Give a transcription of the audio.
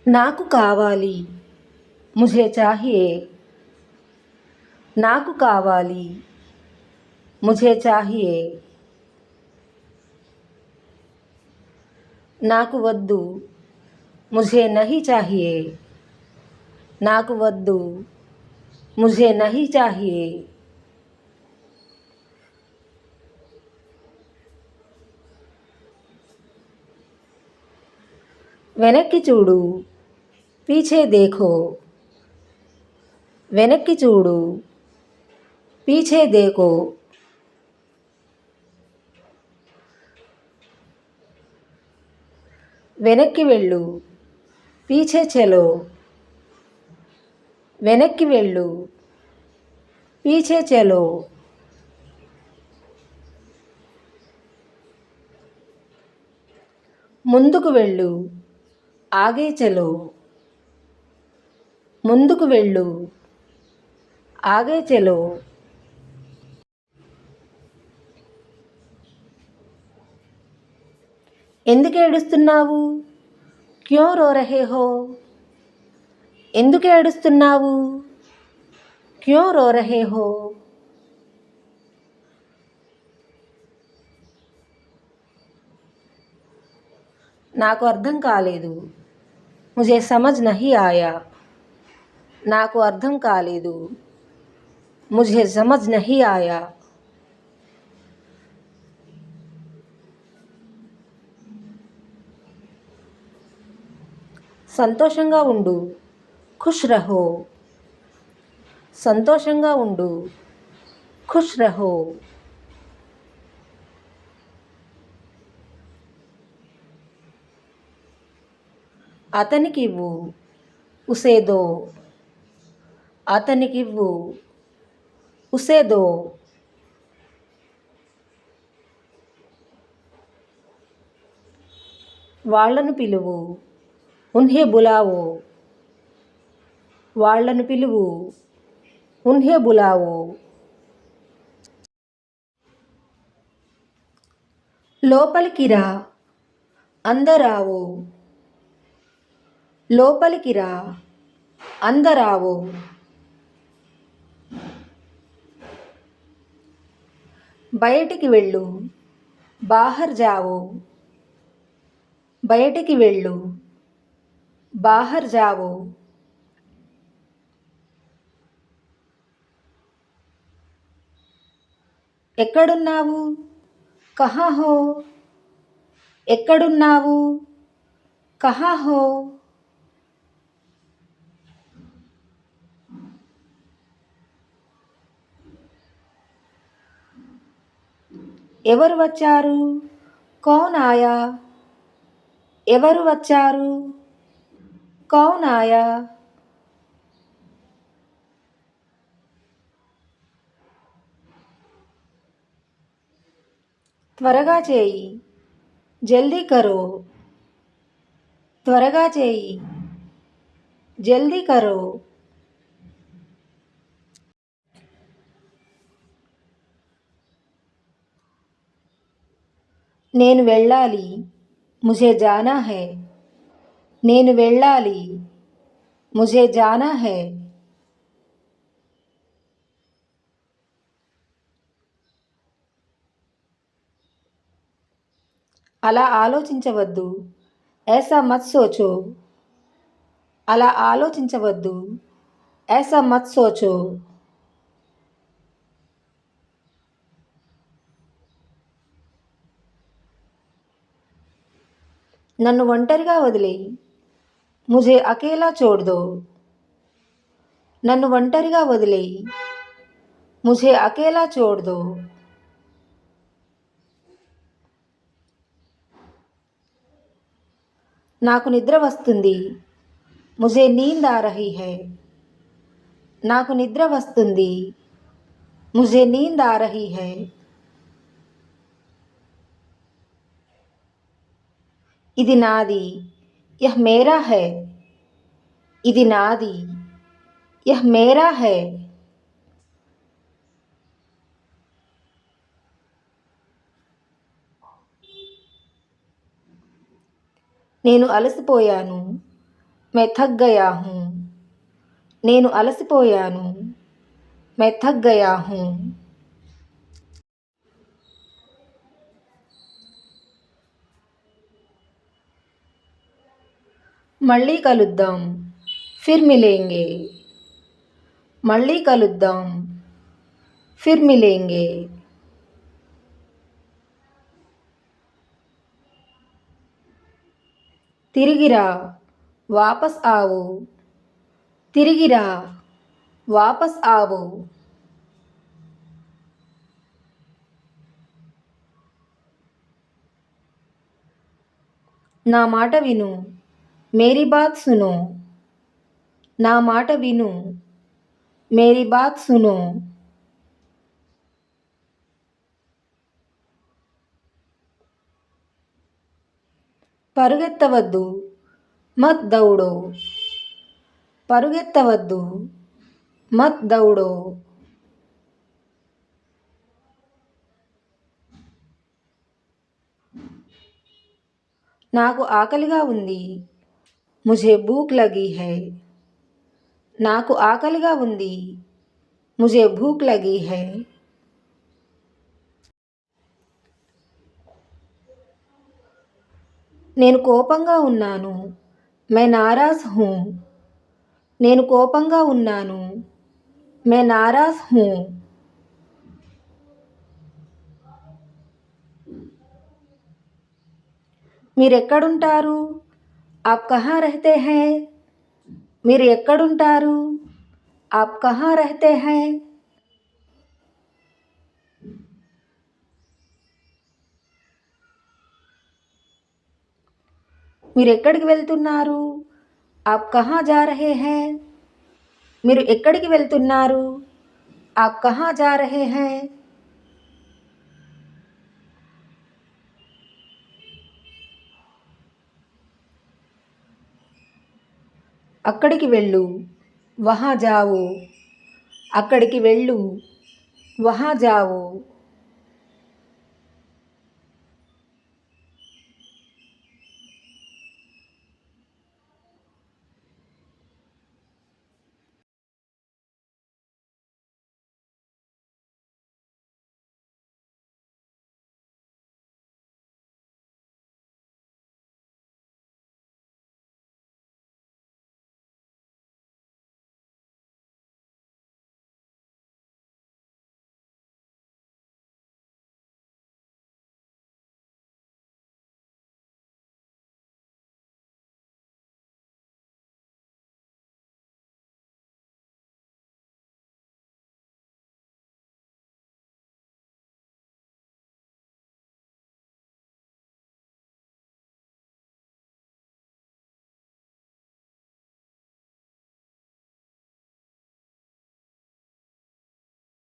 నాకు కావాలి, ముझे चाहिए. నాకు కావాలి, ముझे चाहिए. నాకు వద్దు, मुझे नहीं चाहिए. నాకు వద్దు, मुझे नहीं चाहिए. వెనక్కి చూడు, పీछे देखो. వెనక్కి చూడు, పీछे देखो. వెనక్కి వెళ్ళు, పీछे चलो. వెనక్కి వెళ్ళు, పీछे चलो. ముందుకు వెళ్ళు, ఆగే చలో. ముందుకు వెళ్ళు, ఆగే చలో. ఎందుకు ఏడుస్తున్నావు? క్యో రో రహే హో. ఎందుకు ఏడుస్తున్నావు? క్యో రో రహే హో. నాకు అర్థం కాలేదు, ముझे समझ नहीं आया. నాకు అర్థం కాలేదు, मुझे समझ नहीं आया. సంతోషంగా ఉండు, ఖుష్ రహో. సంతోషంగా ఉండు, ఖుష్ రహో. అతనికి ఇవ్వు, ఉసే దో. అతనికి ఇవ్వు, ఉసే దో. వాళ్ళను పిలువు, ఉన్హే బులావో. వాళ్ళను పిలువు, ఉన్హే బులావో. లోపలికి రా, అందరావో. లోపలికి రా, అందరావో. బయటికి వెళ్ళు, బాహర్ జావో. బయటికి వెళ్ళు, బాహర్ జావో. ఎక్కడున్నావు? కహా హో. ఎక్కడున్నావు? కహా హో. ఎవరు వచ్చారు? కౌన్ ఆయా. ఎవరు వచ్చారు? కౌన్ ఆయా. త్వరగా చేయి, జల్దీ కరో. త్వరగా చేయి, జల్దీ కరో. నేను వెళ్ళాలి, ముझे जाना है. నేను వెళ్ళాలి, ముझे जाना है. అలా ఆలోచించవద్దు, ऐसा मत सोचो. అలా ఆలోచించవద్దు, ऐसा मत सोचो. నన్ను ఒంటరిగా వదిలేయి, मुझे अकेला छोड़ दो. నన్ను ఒంటరిగా వదిలేయి, मुझे अकेला छोड़ दो. నాకు నిద్ర వస్తుంది, मुझे नींद आ रही है. నాకు నిద్ర వస్తుంది, मुझे नींद आ रही है. ఇది నాది, यह मेरा है. ఇది నాది, यह मेरा है. నేను అలసిపోయాను, मैं थक गया हूँ నేను అలసిపోయాను मैं थक गया हूँ మళ్ళీ కలుద్దాం फिर मिलेंगे మళ్ళీ కలుద్దాం फिर मिलेंगे తిరిగిరా వాపస్ ఆవు తిరిగిరా వాపస్ ఆవు నా మాట విను మేరీ బాత్ సునో నా మాట విను మేరీ బాత్ సునో పరుగెత్తవద్దు మత్ దౌడో పరుగెత్తవద్దు మత్ దౌడో నాకు ఆకలిగా ఉంది ముझे భూక్ లగి హై నాకు ఆకలిగా ఉంది ముझे భూక్ లగి హై నేను కోపంగా ఉన్నాను मैं नाराज़ हूँ నేను కోపంగా ఉన్నాను मैं नाराज़ हूँ మీరెక్కడుంటారు आप कहाँ रहते हैं మీరు ఎక్కడుంటారు आप कहाँ रहते हैं మీరు ఎక్కడికి వెళ్తున్నారు आप कहाँ जा रहे हैं మీరు ఎక్కడికి వెళ్తున్నారు आप कहाँ जा रहे हैं అక్కడికి వెళ్ళు వహా జావో అక్కడికి వెళ్ళు వహా జావో